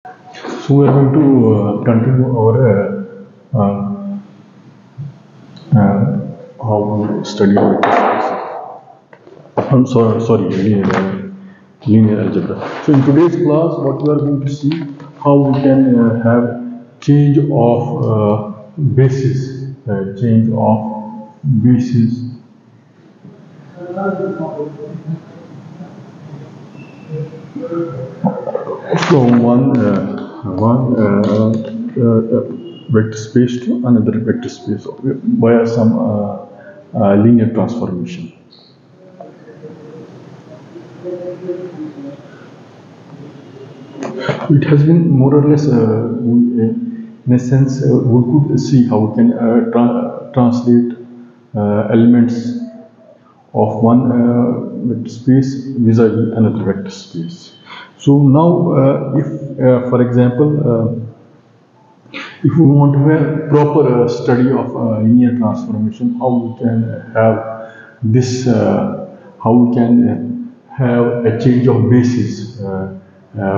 So we are going to continue our how we study vector spaces. Linear algebra. So in today's class, what we are going to see how we can have change of change of basis from one vector space to another vector space via some linear transformation. It has been more or less, in a sense, we could see how we can translate elements of one vector space vis-a-vis another vector space. So now, if, for example, if we want to have proper study of linear transformation, how we can have this, how we can have a change of basis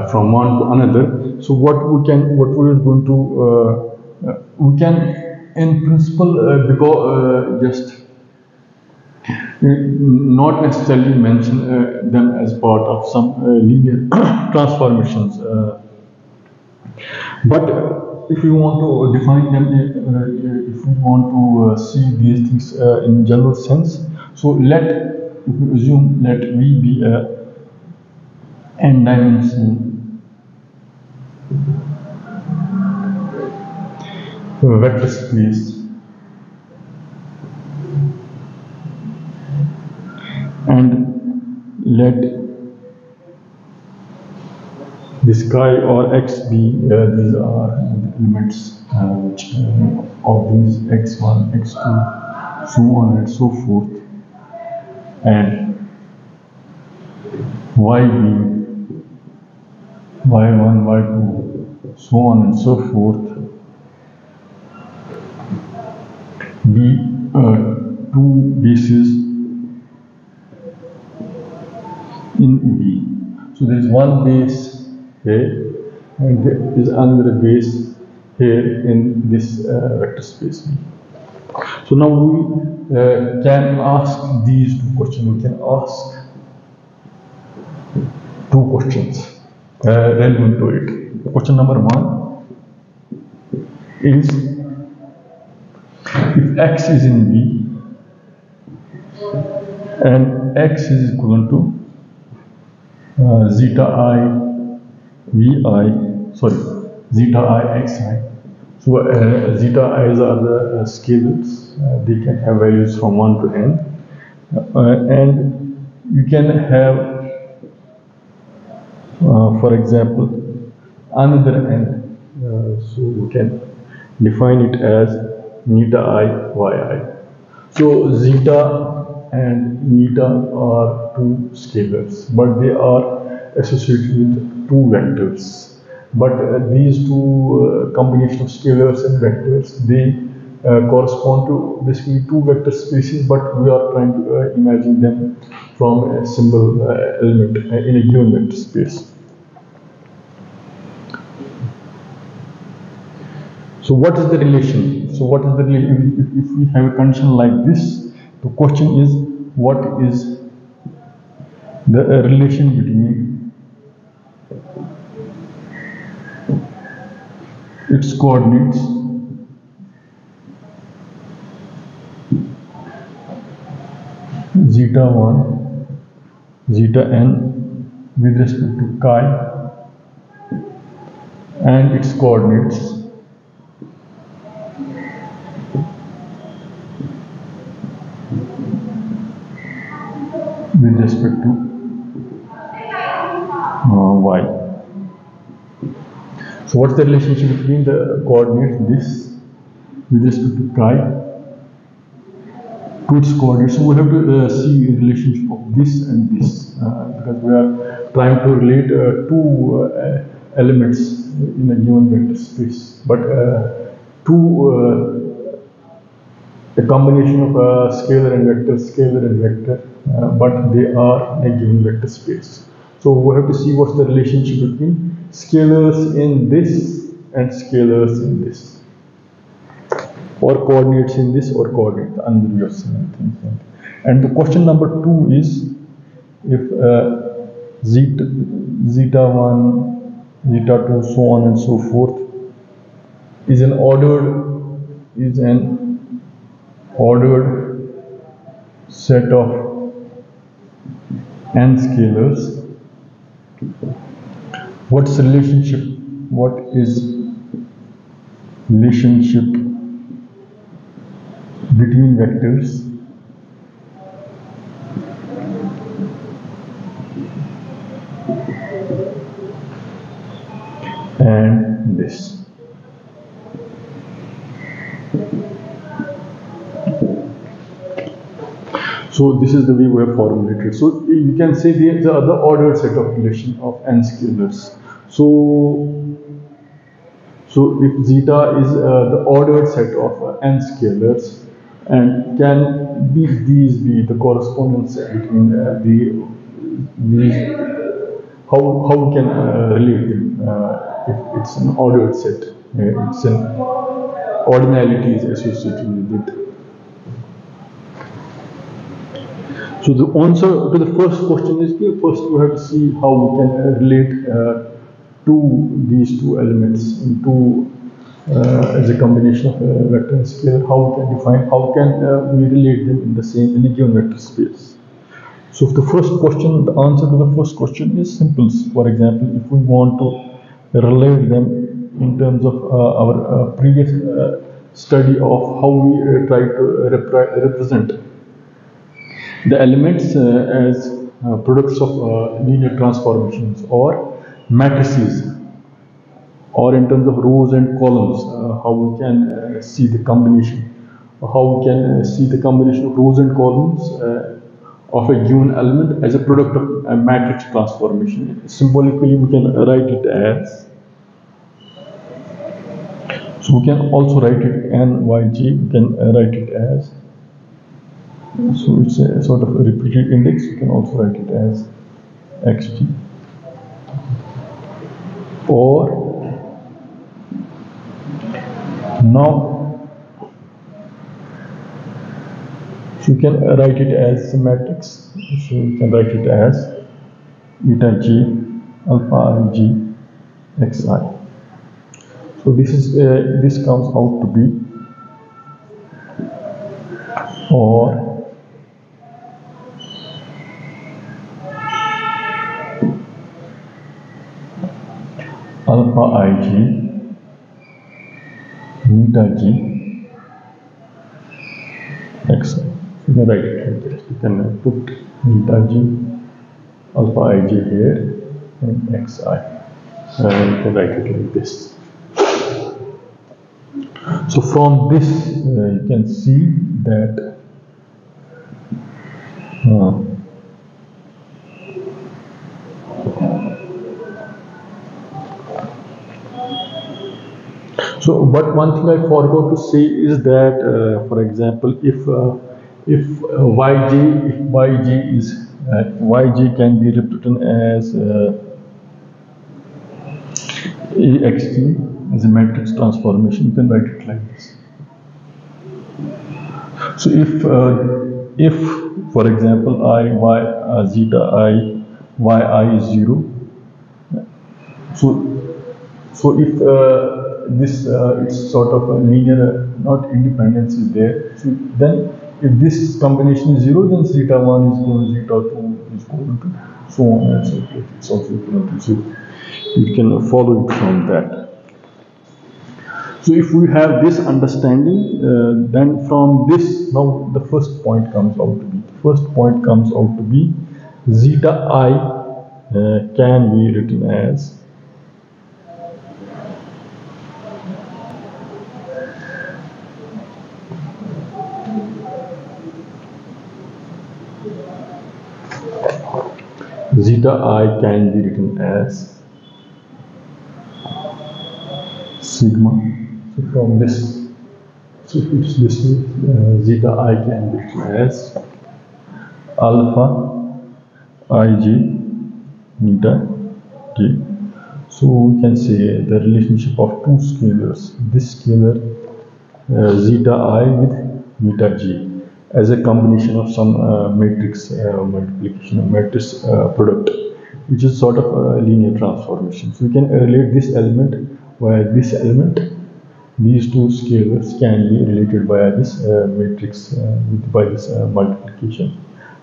from one to another. So what we are going to, we can, in principle, just not necessarily mention them as part of some linear transformations. But if you want to define them, if we want to see these things in general sense, so if we assume let V be a n-dimensional vector space, and let this chi or x be, these are the elements of these x1, x2, so on and so forth, and yb, y1, y2, so on and so forth, be two bases in V. So there is one base here, and there is another base here in this vector space V. So now we can ask these two questions. We can ask two questions relevant to it. Question number one is, if x is in V and x is equivalent to zeta I xi. So zeta i's are the scalars. They can have values from 1 to n, and you can have, for example, another n. So we can define it as neta I yi. So zeta and neta are two scalars, but they are associated with two vectors. But these two combination of scalars and vectors, they correspond to basically two vector spaces, but we are trying to imagine them from a single element in a given vector space. So what is the relation? So what is the relation? If we have a condition like this, the question is, what is the relation between its coordinates zeta 1, zeta n with respect to chi and its coordinates with respect to y. So what's the relationship between the coordinates this with respect to chi to its coordinates? So we have to see the relationship of this and this because we are trying to relate two elements in a given vector space, but a combination of scalar and vector, but they are in a given vector space. So we have to see what's the relationship between scalars in this and scalars in this, or coordinates in this or coordinate another thing. And the question number 2 is, if zeta 1, zeta 2, so on and so forth, is an ordered set of n scalars, what is relationship between vectors and this? So this is the way we have formulated. So you can say the other ordered set of relation of n scalars. So if zeta is the ordered set of n scalars, and can these be the correspondence between these? How we can relate them if it's an ordered set? It's an ordinality is associated with it. So the answer to the first question is, first we have to see how we can relate these two elements into as a combination of vector and scalar. How we can define, how can we relate them in a given vector space. So the answer to the first question is simple. For example, if we want to relate them in terms of our previous study of how we try to represent the elements as products of linear transformations or matrices, or in terms of rows and columns, how we can see the combination, of rows and columns of a given element as a product of a matrix transformation. Symbolically, we can write it as, so we can also write it NYG, we can write it as, so it's a sort of a repeated index, you can also write it as XG, or now, so you can write it as a matrix, so you can write it as eta G alpha I G Xi. So this comes out to be, or alpha I G beta G Xi. You can write it like this. You can put beta G alpha I G here and Xi. You can write it like this. So from this you can see that so, but one thing I forgot to say is that, for example, if yj can be written as axt as a matrix transformation, you can write it like this. So if for example zeta I yi is 0, so if this it's sort of a linear, not independence is there. So then, if this combination is 0, then zeta 1 is equal to zeta 2 is equal to so on and so forth. It's also equal to 0. You can follow it from that. So if we have this understanding, then from this, now the first point comes out to be. The first point comes out to be zeta I can be written as sigma. So from this, so if it's this way, zeta I can be written as alpha ij beta j. So we can say the relationship of two scalars. This scalar zeta I with beta g as a combination of some matrix multiplication, matrix product, which is sort of a linear transformation. So we can relate this element via this element. These two scalars can be related via this matrix by this multiplication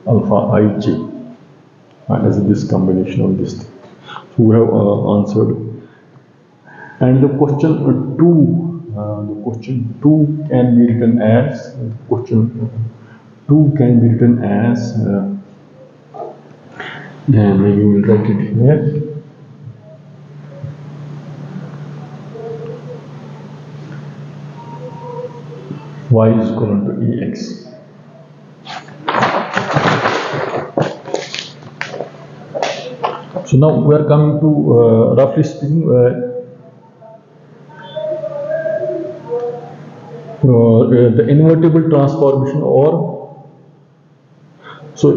alpha ij as this combination of this thing. So we have answered. And the question two can be written as question two can be written as then maybe we'll write it here. Y is equal to ax. So now we are coming to roughly speaking the invertible transformation, or so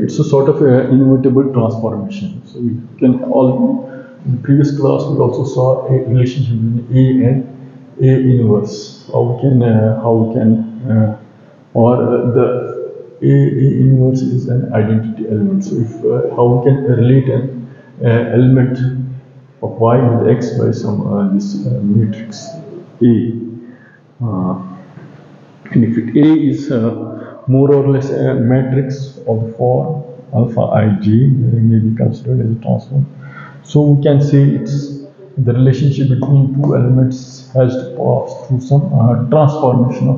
it's a sort of invertible transformation. So we can all in the previous class we also saw a relationship between A and A inverse. How we can or the A inverse is an identity element. So if how we can relate an element of y with x by some this matrix A. And if it A is more or less a matrix of the form alpha ij, may be considered as a transform. So we can say it's the relationship between two elements has to pass through some transformation of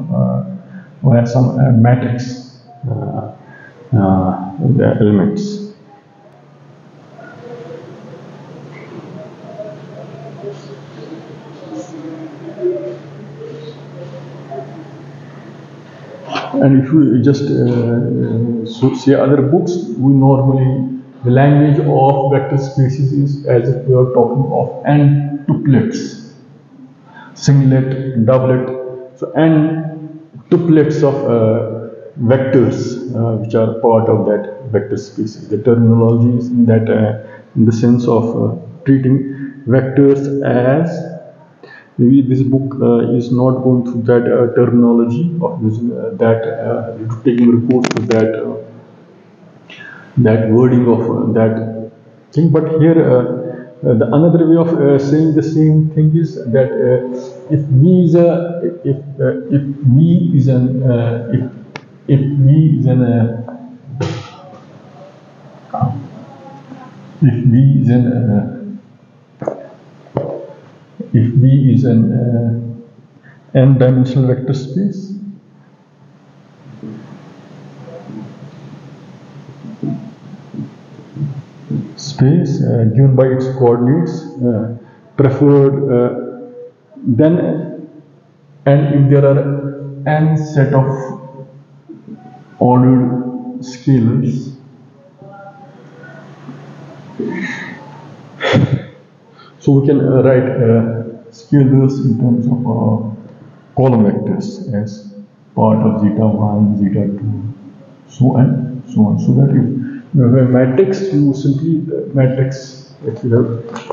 via some matrix the elements. And if we just see other books, we normally, the language of vector spaces is as if we are talking of n tuplets, singlet, doublet, so n tuplets of vectors which are part of that vector spaces. The terminology is in that in the sense of treating vectors as, maybe this book is not going through that terminology of using taking recourse to that wording of that thing. But here, the another way of saying the same thing is that if V is a if V is an if V is an if V is an if V is an n-dimensional vector space, given by its coordinates preferred, then and if there are n set of ordered scalars, so we can write scalars in terms of column vectors as part of zeta 1, zeta 2, so and so on. So that if you have a matrix, you simply matrix, if you have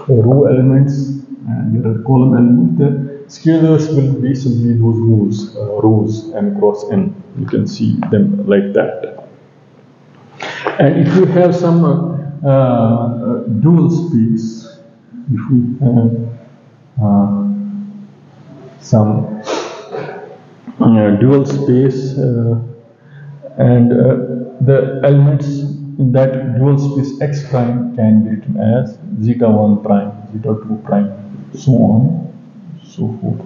row elements and there are column elements, the scalars will be simply those rows n cross n. You can see them like that. And if you have some dual space, if we have some dual space and the elements in that dual space x prime can be written as zeta 1 prime, zeta 2 prime, so on, so forth.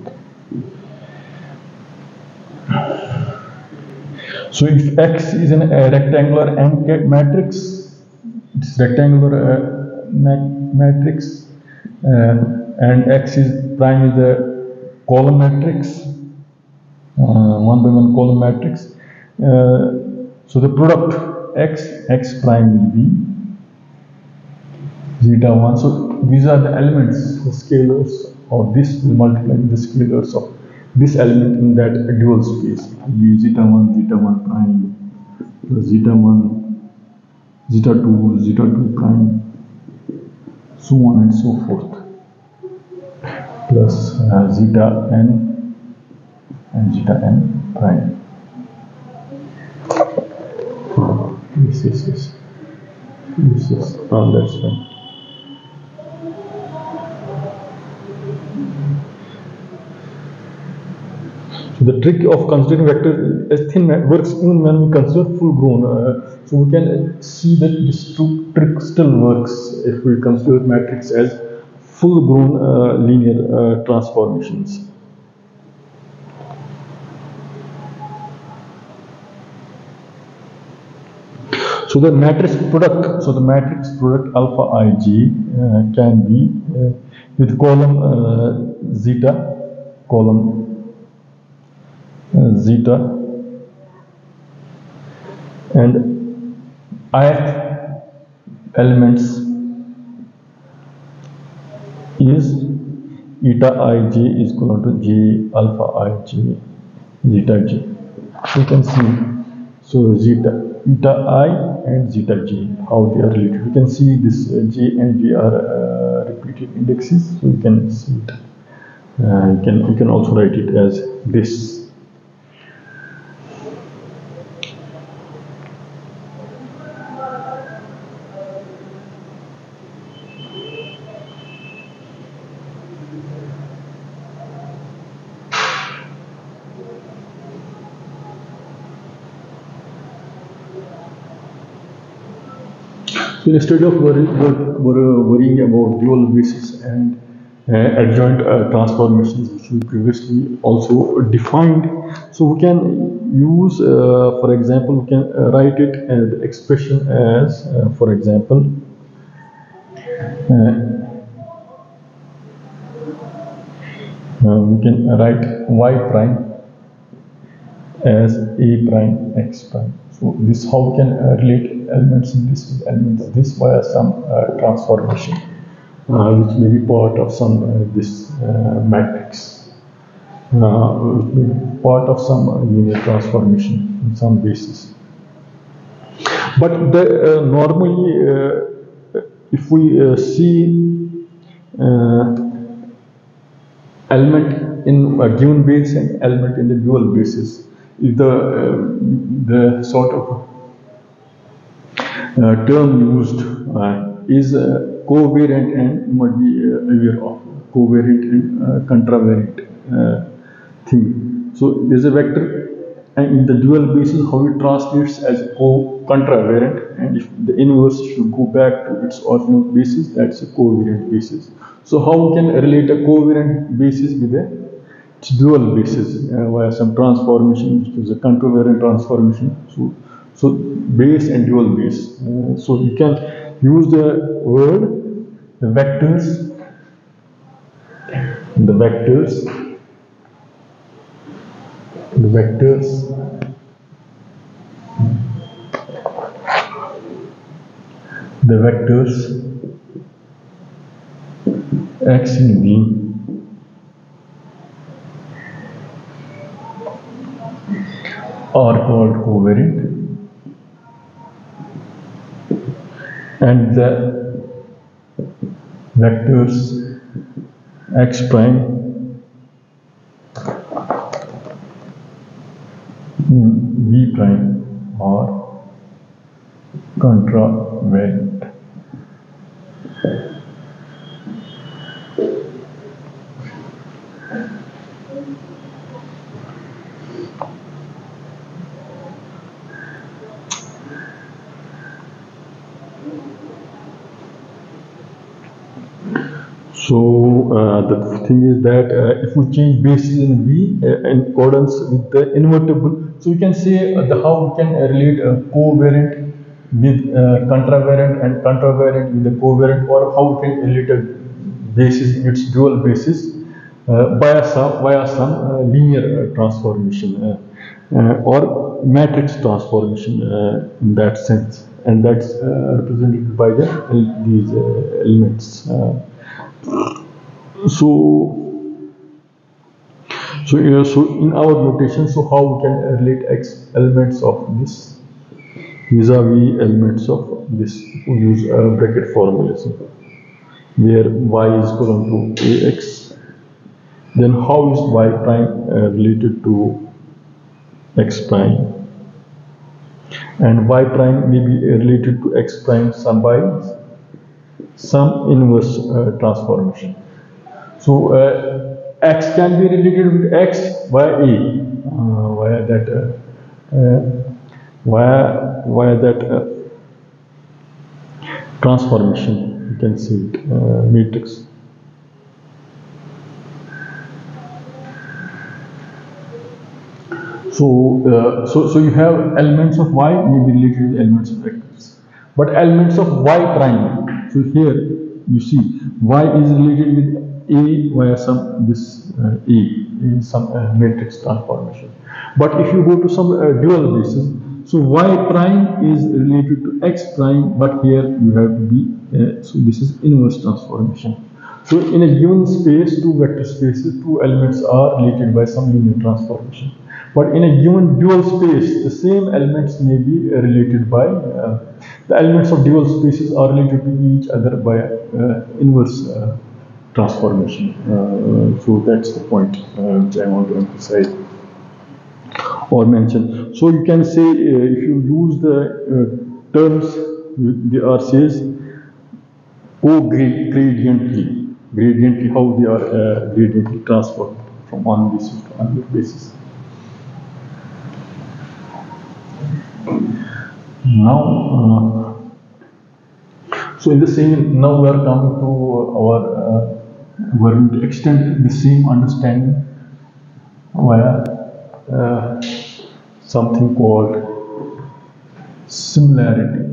So if X is a rectangular n matrix, it's rectangular matrix, and X is prime is the column matrix, one by one column matrix. So the product X prime will be zeta 1. So these are the elements, the scalars of this will multiply the scalars of this element in that dual space. Zeta 1 prime, plus zeta 1, zeta 2 prime, so on and so forth, plus zeta n and zeta n prime. Yes, that's fine. So the trick of considering vector as thin works even when we consider full grown. So we can see that this trick still works if we consider matrix as full grown linear transformations. So the matrix product alpha ij can be with column zeta and ith elements is eta ij is equal to j alpha ij zeta j. You can see eta I and zeta j, how they are related. You can see this j and j are repeated indexes, so you can see it. You can also write it as this. So instead of worrying about dual basis and adjoint transformations, which we previously also defined, so we can use, for example, we can write it as the expression as, for example, we can write y prime as a prime x prime. So this how we can relate elements in this with elements of this via some transformation, which may be part of some this matrix, which may be part of some linear transformation in some basis. But the, normally, if we see element in a given base and element in the dual basis, if the sort of term used is covariant, and you must be aware of covariant and contravariant thing. So there is a vector, and in the dual basis, how it translates as contravariant, and if the inverse should go back to its original basis, that's a covariant basis. So how we can relate a covariant basis with a dual basis via some transformation, which is a contravariant transformation. So base and dual base. So you can use the word the vectors, the vectors, the vectors, the vectors x in V are called covariant, and the vectors x prime in V prime are contravariant. So the thing is that if we change bases in V in accordance with the invertible, so we can say how we can relate a covariant with contravariant and contravariant with the covariant, or how we can relate a basis in its dual basis via some linear transformation or matrix transformation in that sense, and that's represented by these elements. So in our notation, so how we can relate x elements of this vis-a-vis elements of this, we use bracket formalism. where y is equal to ax. Then how is y prime related to x prime? And y prime may be related to x prime some by some inverse transformation. So x can be related with x via a, via that via that transformation. You can see it, matrix. So you have elements of y may be related with elements of x, but elements of y prime. So here you see y is related with a via some this a in some matrix transformation. But if you go to some dual basis, so y prime is related to x prime, but here you have to be so this is inverse transformation. So in a given space, two vector spaces, two elements are related by some linear transformation. But in a given dual space, the same elements may be related by, the elements of dual spaces are related to each other by inverse transformation. So that's the point which I want to emphasize or mention. So you can say if you use the terms, they are says gradiently, how they are gradiently transformed from one basis to another basis. Now, so in the same, now we are coming to our, we are going to extend the same understanding via something called similarity.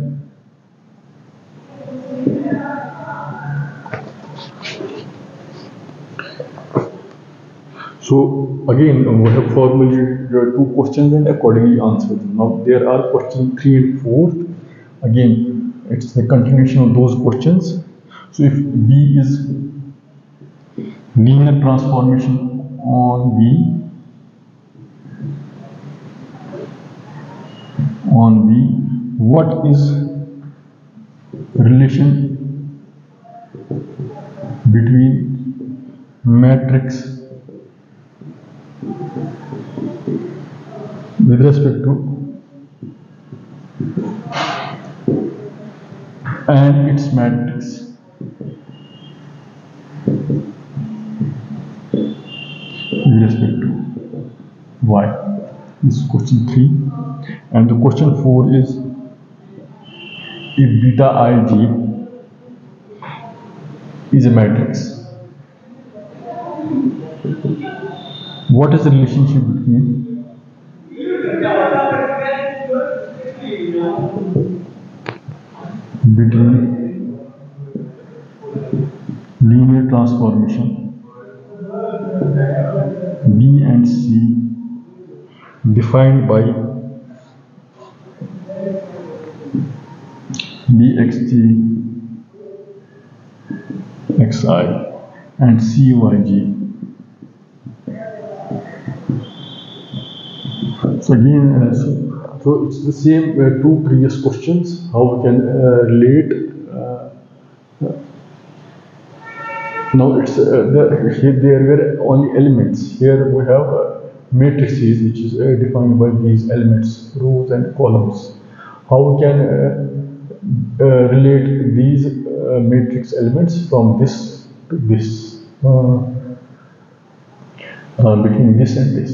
So again, we have formulated two questions and accordingly answered them. Now there are questions 3 and 4. Again, it's the continuation of those questions. So if B is linear transformation on B, what is relation between matrix with respect to and its matrix with respect to y. This is question 3. And the question 4 is, if beta ij is a matrix, what is the relationship between linear transformation B and C defined by bxt xi and cyg. So again, so it's the same two previous questions, how we can relate. Now it's here there were only elements. Here we have matrices, which is defined by these elements, rows and columns. How we can relate these matrix elements from this to this, between this and this.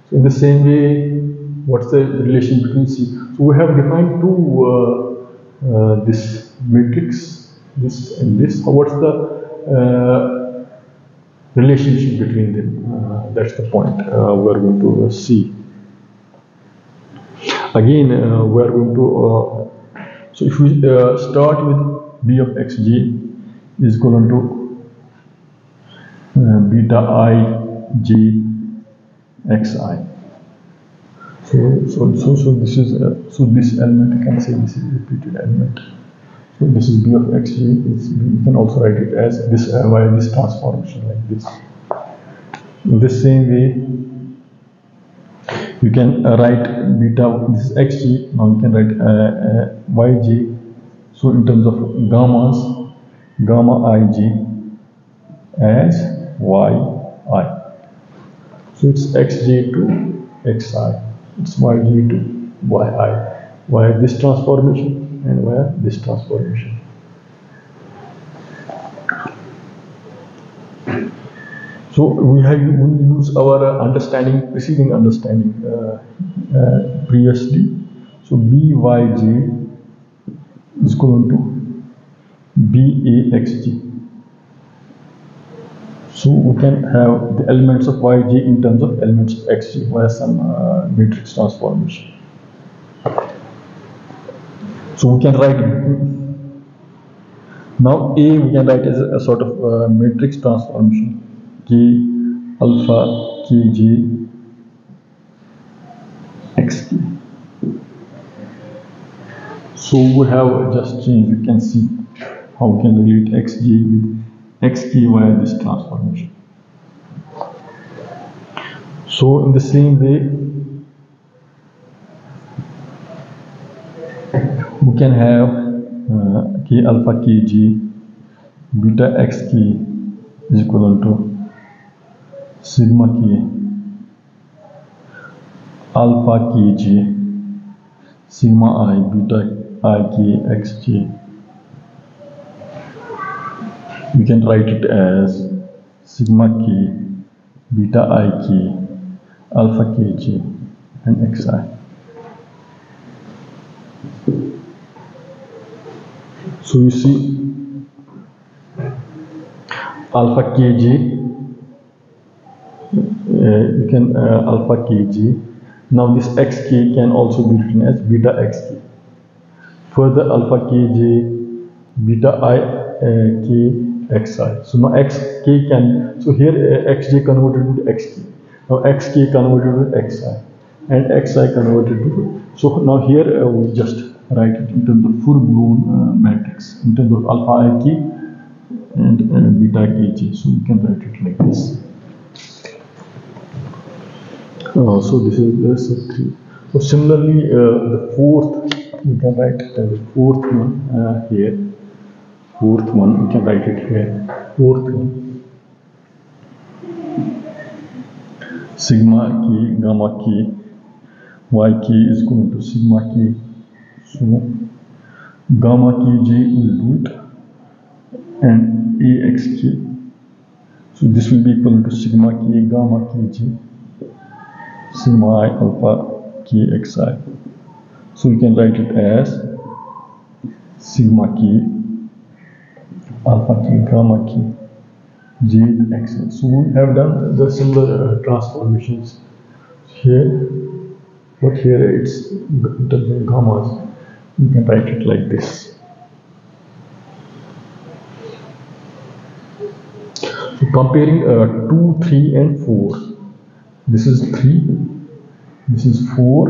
So in the same way, what's the relation between C? So we have defined two this matrix, this and this. What's the relationship between them? That's the point we're going to see. Again, we're going to. So if we start with B of xj is equal to beta I j xi. So this is so this element, you can say this is a repeated element. So this is B of xj. You can also write it as this via this transformation like this. In the same way, you can write beta. This is xj. Now you can write yj. So in terms of gammas, gamma ig as yi. So it's xj to xi, it's yg to yi, via this transformation and via this transformation. So we use our preceding understanding previously. So byj is equal to baxg. So we can have the elements of yj in terms of elements of xg via some matrix transformation. So we can write now A we can write as a sort of matrix transformation, K alpha Kj xk. So we have just changed. You can see how we can relate xj with xk via this transformation. So in the same way, we can have k alpha kg beta xk is equal to sigma k alpha kg sigma I beta ik xj. We can write it as sigma k beta ik alpha kg and xi. So you see alpha kg, you can alpha kg. Now this xk can also be written as beta xk. Further alpha kj beta I k xi. So now xk can, so here xj converted to xk. Now xk converted to xi and xi converted to, so now here we just write it in terms of full-blown matrix in terms of alpha ik and beta kj. So you can write it like this. So this is the set 3. So similarly, the fourth, we can write the fourth one here. Fourth one, we can write it here. Fourth one, sigma k gamma k yk is equal to sigma k. So gamma kj will do it and axk. So this will be equal to sigma k gamma kj sigma I alpha kxi. So we can write it as sigma k alpha k gamma k j xi. So we have done the similar transformations here, but here it's the gammas. You can write it like this. So comparing 2, 3 and 4. This is 3, this is 4,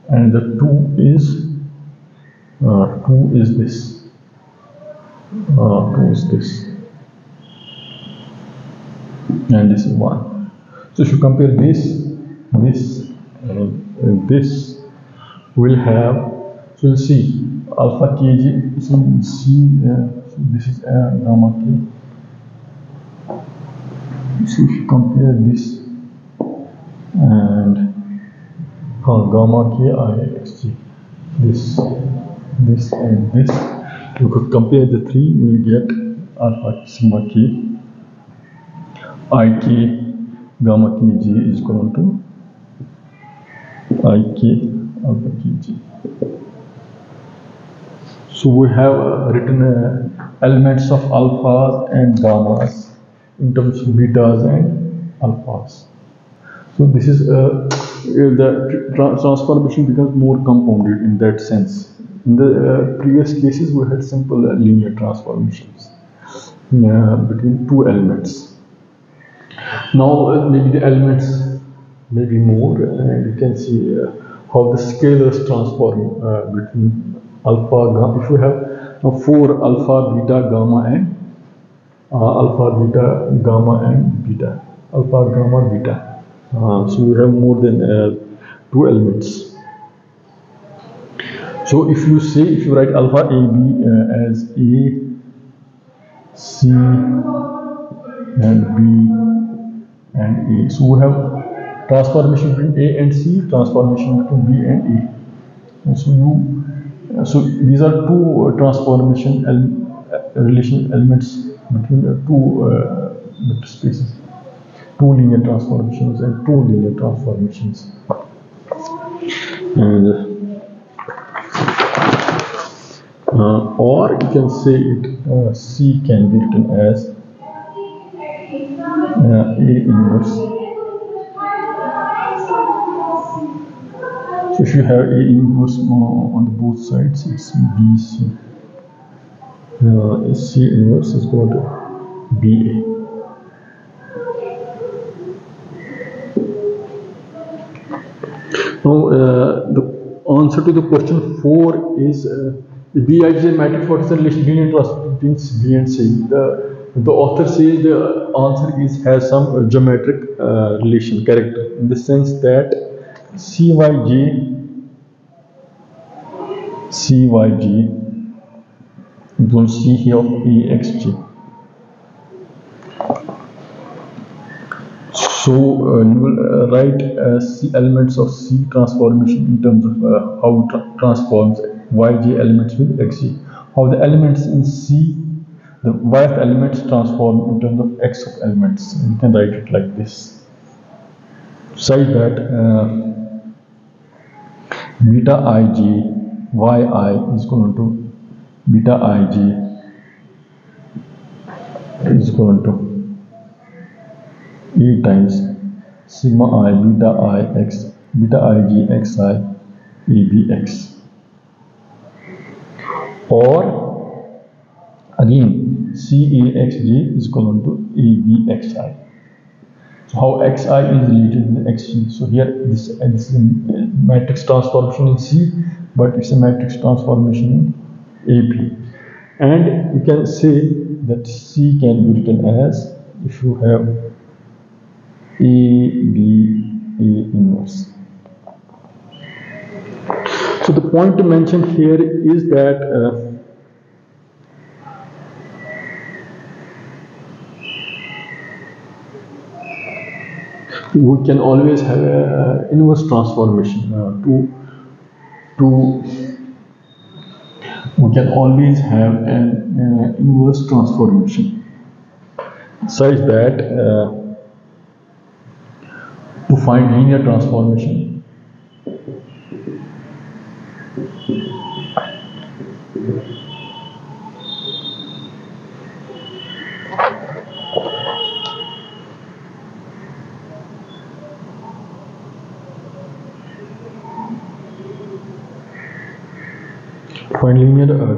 and the 2 is this. 2 is this, and this is 1. So if you compare this, and this, will have, so you'll see alpha kg, so you see, so this is gamma k. So if you compare this and gamma k I xg, this and this, you could compare the 3, you will get alpha sigma k ik gamma kg is equal to ik alpha kg. So we have written elements of alphas and gammas in terms of betas and alphas. So this is the transformation becomes more compounded in that sense. In the previous cases, we had simple linear transformations between two elements. Now maybe the elements may be more, and you can see how the scalars transform between alpha, gamma. If we have now 4 alpha, beta, gamma, and alpha, beta, gamma, and beta, alpha, gamma, beta. So we have more than 2 elements. So if you write alpha AB as A C and B and A. So we have transformation between A and C, transformation between B and A. And so these are two relation elements between two vector spaces, two linear transformations and two linear transformations. And or you can say it C can be written as A inverse. So if you have A inverse on the both sides, it's BC. C inverse is called BA. Now the answer to the question 4 is BI is a matrix. What is the relation between B and C? The author says the answer is has some geometric relation character in the sense that CYJ equals C here of EXG. So you will write C elements of C transformation in terms of how it transforms YJ elements with XJ. How the elements in C, the YF elements transform in terms of X of elements. You can write it like this. Say that beta ij yi is equal to beta ij is equal to E times sigma I beta ij xi abx. Or again CAXJ is equal to ABXI. So how xi is related with xg. So here this is a matrix transformation in C, but it's a matrix transformation in AP. And you can say that C can be written as, if you have A, B, A inverse. So the point to mention here is that we can always have an inverse transformation we can always have an inverse transformation such that to find linear transformation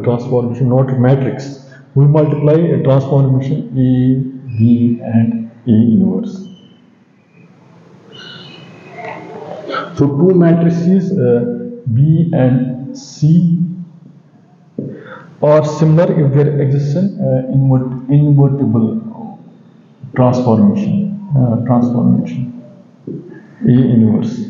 transformation, not matrix. We multiply a transformation A, B and A inverse. So two matrices B and C are similar if there exists an invertible transformation A inverse.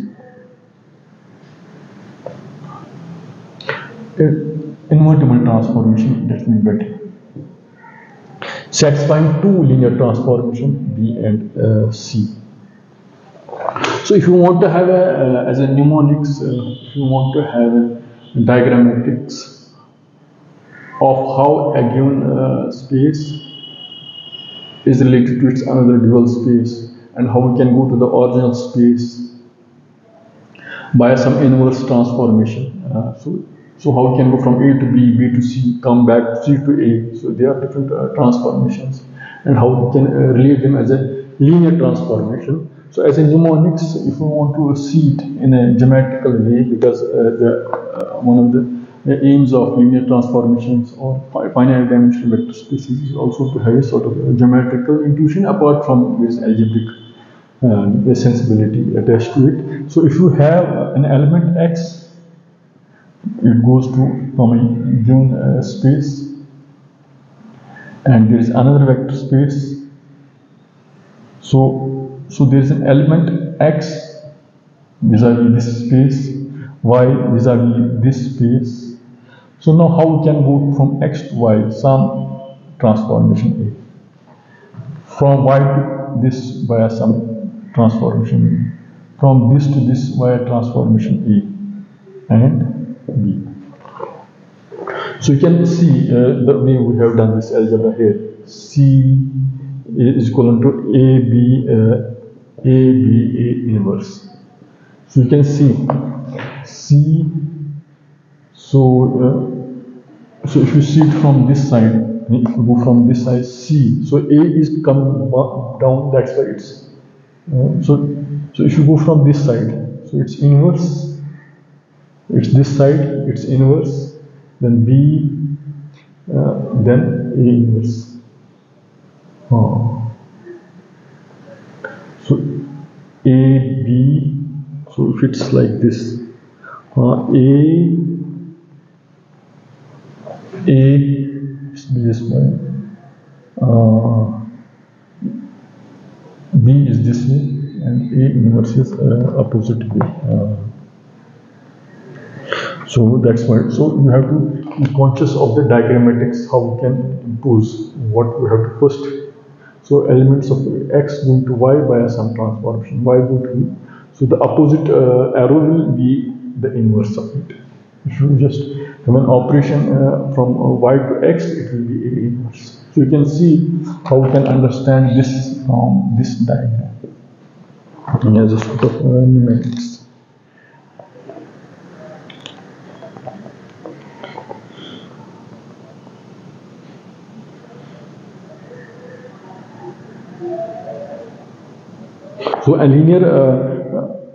Invertible transformation, let me better. Satisfying two linear transformation B and C. So if you want to have as a mnemonics, if you want to have a diagrammatics of how a given space is related to its another dual space and how we can go to the original space by some inverse transformation. So how we can go from A to B, B to C, come back C to A. So there are different transformations, and how we can relate them as a linear transformation. So as a mnemonics, if we want to see it in a geometrical way, because one of the aims of linear transformations or finite dimensional vector spaces is also to have a sort of geometrical intuition apart from this algebraic sensibility attached to it. So if you have an element X, it goes to from a given space, and there is another vector space. So there is an element X vis-a-vis this space, Y vis-a-vis this space. So now how we can go from X to Y? transformation A. From Y to this via some transformation. From this to this via transformation A and B. So you can see the way we have done this algebra here. C is equivalent to A, B, A inverse. So you can see C. So if you see it from this side, if you go from this side, C. So A is coming down. That's why it's so if you go from this side, so it's inverse. It's this side. It's inverse. Then B. Then A inverse. So A, B, so if it's like this, is this way, B is this way, and A inverse is opposite way. So that's why. So you have to be conscious of the diagrammatics, how we can impose what we have to first. So elements of x going to y via some transformation, y go to e. So the opposite arrow will be the inverse of it. If you just have an operation from y to x, it will be a inverse. So you can see how we can understand this from this diagram as a sort of numerics. So a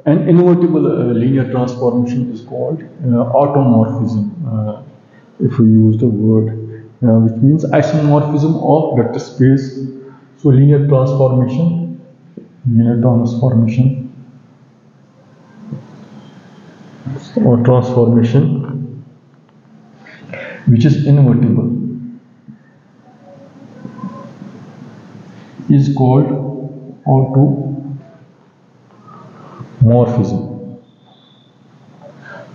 an invertible linear transformation is called automorphism, if we use the word, which means isomorphism of vector space. So linear transformation, or transformation which is invertible is called automorphism.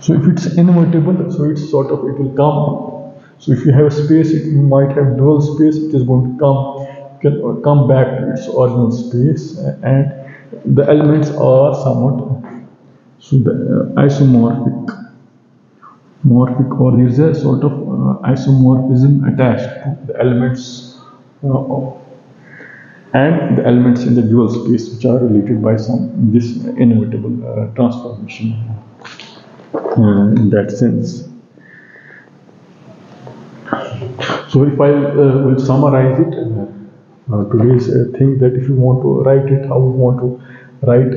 So if it's invertible, so it's sort of, it will come. So if you have a space, you might have dual space, it is going to come back to its original space, and the elements are somewhat, so the morphic, or there is a sort of isomorphism attached to the elements and the elements in the dual space, which are related by this invertible transformation in that sense. So if I will summarize it, today's thing, that if you want to write it, how you want to write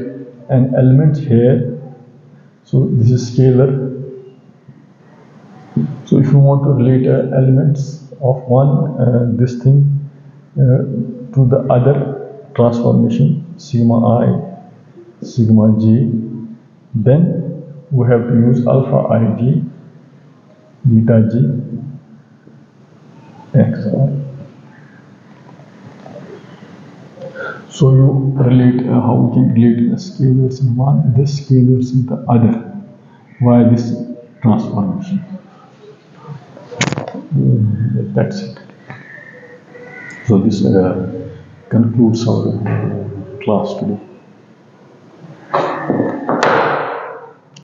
an element here. So this is scalar. So if you want to relate elements of one this thing to the other transformation, sigma I, sigma j, then we have to use alpha ij, beta j, xi. So you relate how we can relate the scalars in one, the scalars in the other, via this transformation. That's it. So this concludes our class today.